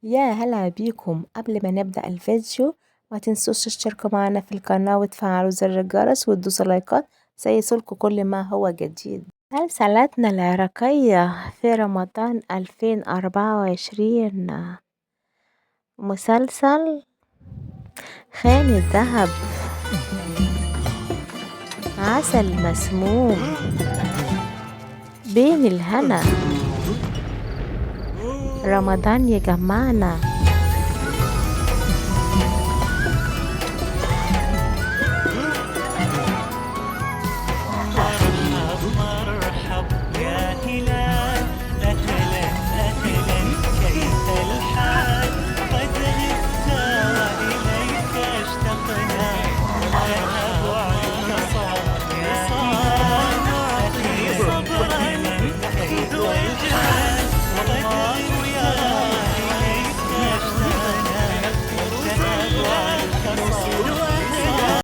يا هلا بيكم. قبل ما نبدأ الفيديو ما تنسوش تشتركوا معنا في القناة وتفعلوا زر الجرس وتدوسوا لايكات سيصلكوا كل ما هو جديد. مسلسلاتنا العراقية في رمضان 2024 مسلسل خان الذهب، عسل مسموم، بين الهنا، رمضان يجمعنا،